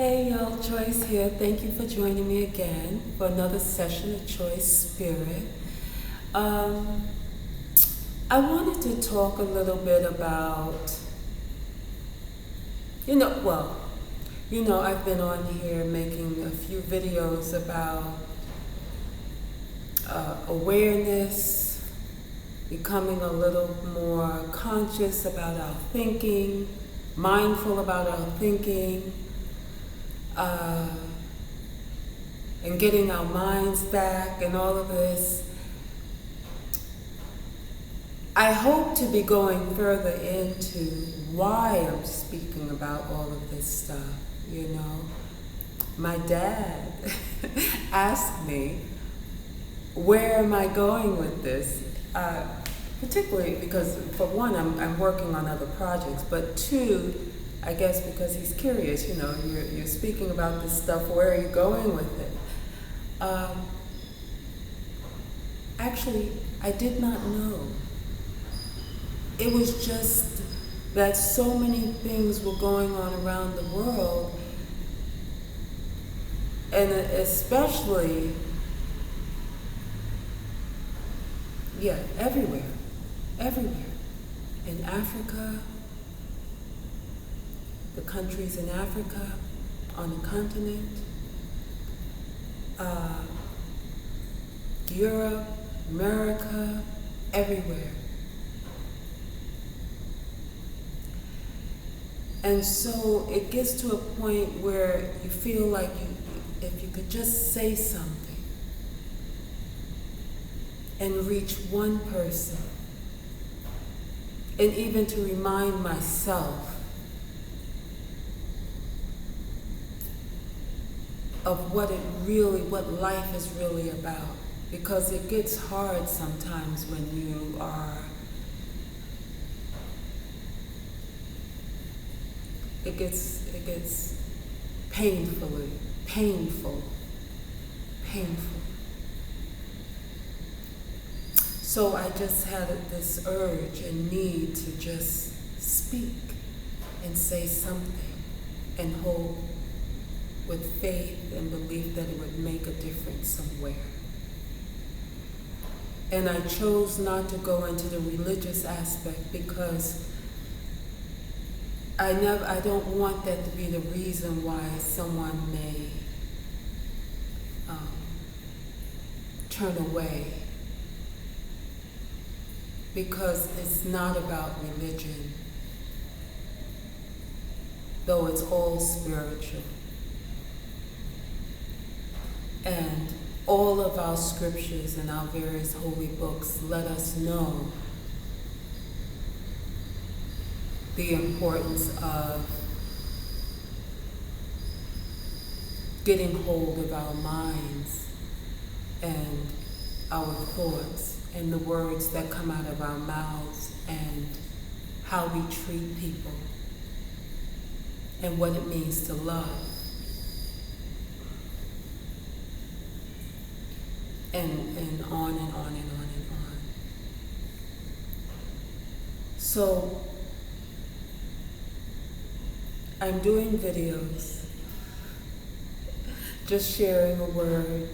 Hey y'all, Choice here. Thank you for joining me again for another session of Choice Spirit. Um, I wanted to talk a little bit about, I've been on here making a few videos about awareness, becoming a little more conscious about our thinking, mindful about our thinking, and getting our minds back and all of this. I hope to be going further into why I'm speaking about all of this stuff, My dad asked me, where am I going with this? Particularly because, for one, I'm working on other projects, but two, I guess because he's curious, you're speaking about this stuff, where are you going with it? Actually, I did not know. It was just that so many things were going on around the world, and especially, everywhere. In Africa, the countries in Africa, on the continent, Europe, America, everywhere. And so it gets to a point where you feel like if you could just say something and reach one person, and even to remind myself of what life is really about. Because it gets hard sometimes when you are, it gets painful. So I just had this urge and need to just speak and say something and hope with faith and belief that it would make a difference somewhere. And I chose not to go into the religious aspect because I don't want that to be the reason why someone may turn away. Because it's not about religion, though it's all spiritual. And all of our scriptures and our various holy books let us know the importance of getting hold of our minds and our thoughts and the words that come out of our mouths and how we treat people and what it means to love. And on and on and on and on. So I'm doing videos, just sharing a word.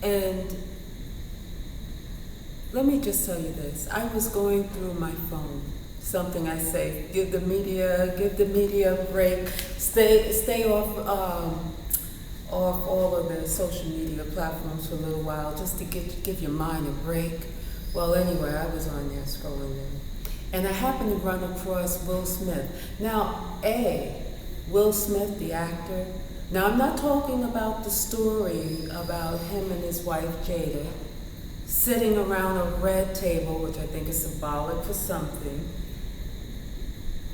And let me just tell you this. I was going through my phone. Something I say, give the media a break. Stay off all of the social media platforms for a little while, just to give your mind a break. Well, anyway, I was on there scrolling there. And I happened to run across Will Smith. Now, Will Smith, the actor. Now, I'm not talking about the story about him and his wife, Jada, sitting around a red table, which I think is symbolic for something,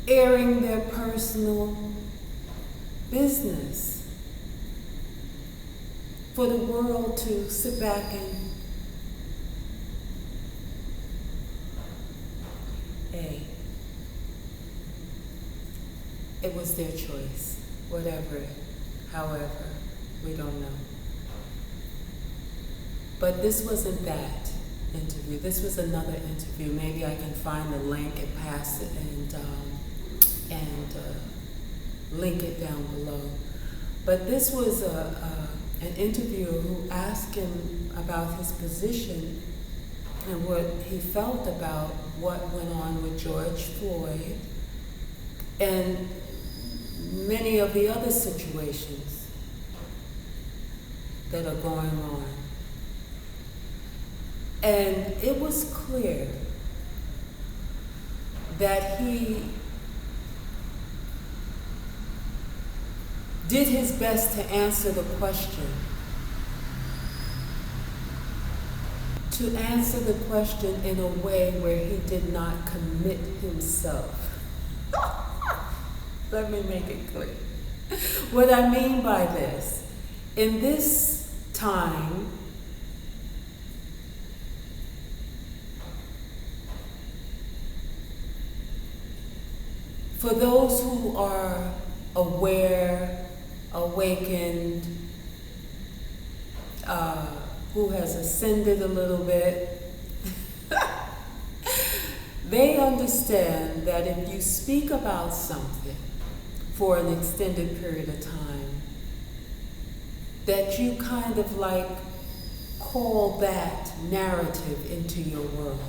airing their personal business for the world to sit back and, it was their choice, however, we don't know. But this wasn't that interview. This was another interview. Maybe I can find the link and pass it and link it down below. But this was an interviewer who asked him about his position and what he felt about what went on with George Floyd and many of the other situations that are going on. And it was clear that he did his best to answer the question. To answer the question in a way where he did not commit himself. Let me make it clear. What I mean by this, in this time, for those who are aware, awakened, who has ascended a little bit, they understand that if you speak about something for an extended period of time, that you kind of like call that narrative into your world.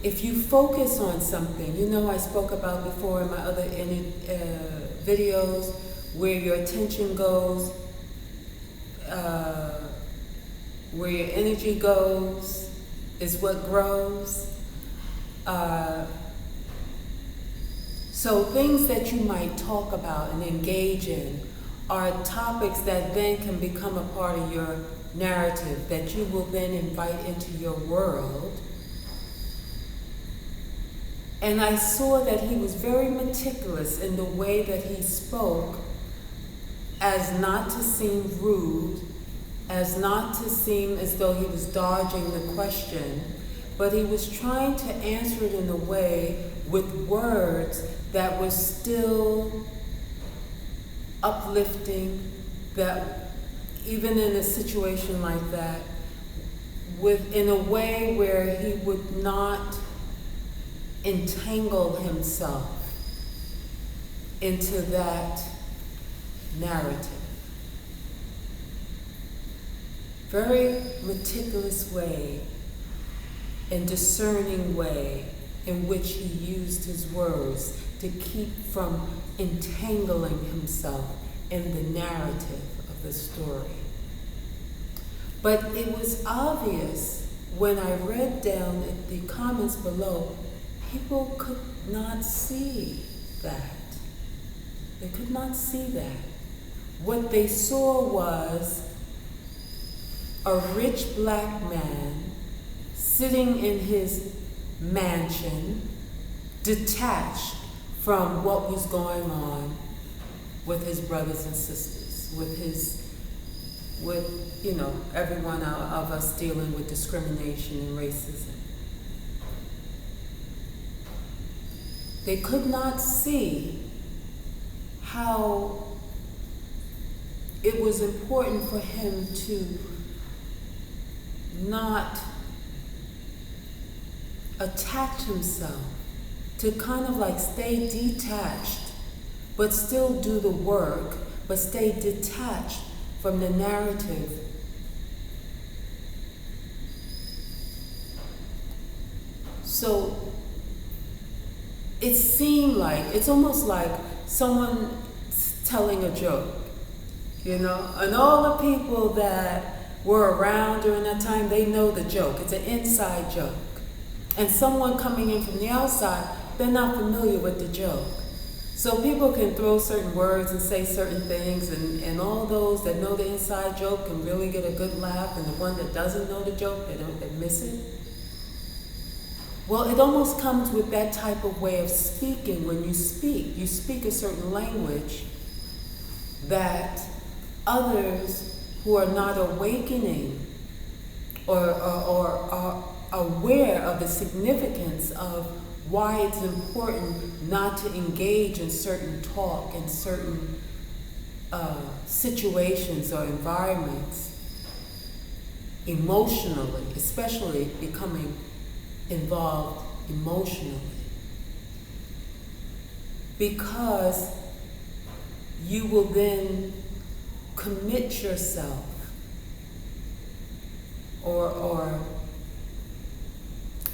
If you focus on something, you know I spoke about before in my other videos, where your attention goes, where your energy goes is what grows. So things that you might talk about and engage in are topics that then can become a part of your narrative that you will then invite into your world. And I saw that he was very meticulous in the way that he spoke, as not to seem rude, as not to seem as though he was dodging the question, but he was trying to answer it in a way with words that were still uplifting, that even in a situation like that, in a way where he would not entangle himself into that narrative. Very meticulous way and discerning way in which he used his words to keep from entangling himself in the narrative of the story. But it was obvious when I read down the comments below, people could not see that. They could not see that. What they saw was a rich black man sitting in his mansion, detached from what was going on with his brothers and sisters, with every one of us dealing with discrimination and racism. They could not see how it was important for him to not attach himself, to kind of like stay detached, but still do the work, but stay detached from the narrative. So it seemed like, it's almost like someone telling a joke, and all the people that were around during that time, they know the joke. It's an inside joke. And someone coming in from the outside, they're not familiar with the joke. So people can throw certain words and say certain things, and all those that know the inside joke can really get a good laugh, and the one that doesn't know the joke, they miss it. Well, it almost comes with that type of way of speaking. When you speak a certain language that others who are not awakening or are aware of the significance of why it's important not to engage in certain talk and certain situations or environments emotionally, especially becoming involved emotionally. because you will then commit yourself or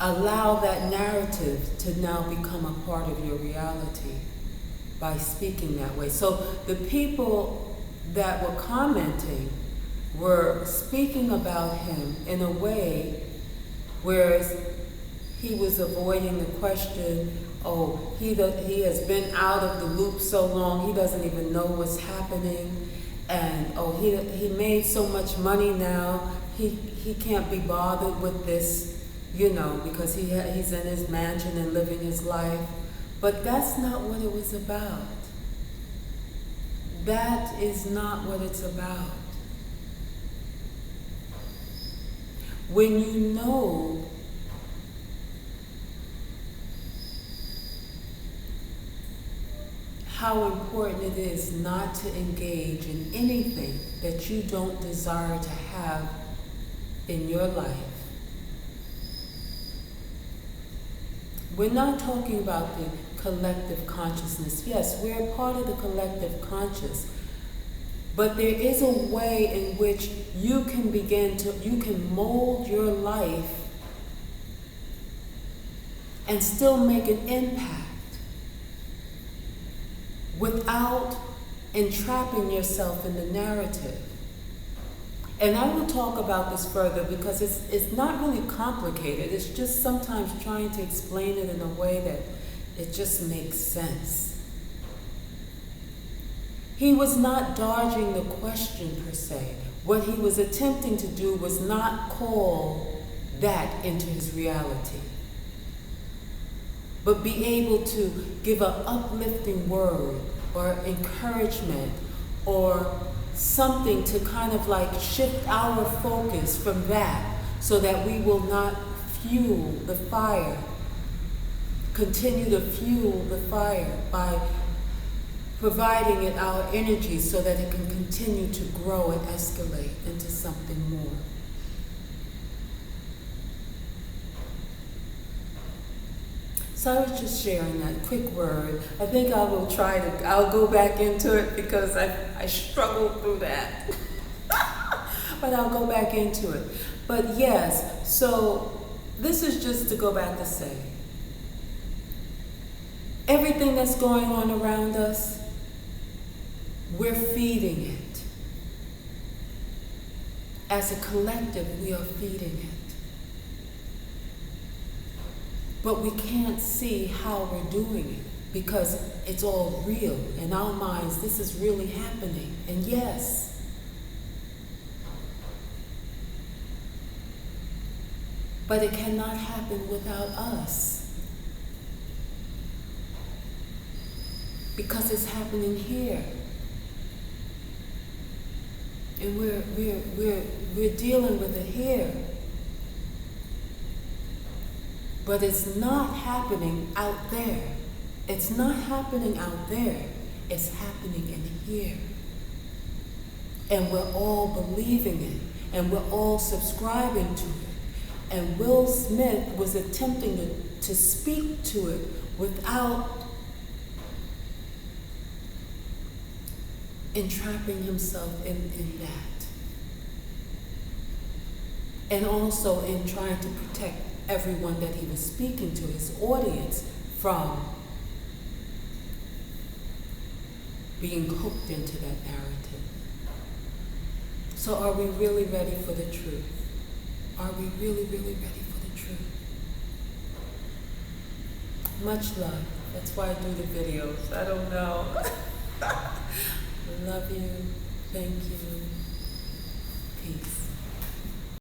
allow that narrative to now become a part of your reality by speaking that way. So the people that were commenting were speaking about him in a way whereas he was avoiding the question, oh, he has been out of the loop so long, he doesn't even know what's happening, and oh, he made so much money now, he can't be bothered with this, because he's in his mansion and living his life. But that's not what it was about. That is not what it's about. When you know how important it is not to engage in anything that you don't desire to have in your life. We're not talking about the collective consciousness. Yes, we're a part of the collective conscious, but there is a way in which you can mold your life and still make an impact without entrapping yourself in the narrative. And I will talk about this further because it's not really complicated. It's just sometimes trying to explain it in a way that it just makes sense. He was not dodging the question per se. What he was attempting to do was not call that into his reality, but be able to give an uplifting word or encouragement or something to kind of like shift our focus from that so that we will not fuel the fire, continue to fuel the fire by providing it our energy so that it can continue to grow and escalate into something more. So I was just sharing that quick word. I think I'll go back into it because I struggled through that. But I'll go back into it. But yes, so this is just to go back to say, everything that's going on around us, we're feeding it. As a collective, we are feeding it. But we can't see how we're doing it because it's all real. In our minds, this is really happening. And yes, but it cannot happen without us because it's happening here. And we're dealing with it here. But it's not happening out there. It's not happening out there. It's happening in here. And we're all believing it. And we're all subscribing to it. And Will Smith was attempting to speak to it without entrapping himself in that. And also in trying to protect everyone that he was speaking to, his audience, from being hooked into that narrative. So are we really ready for the truth? Are we really, really ready for the truth? Much love. That's why I do the videos. I don't know. Love you. Thank you.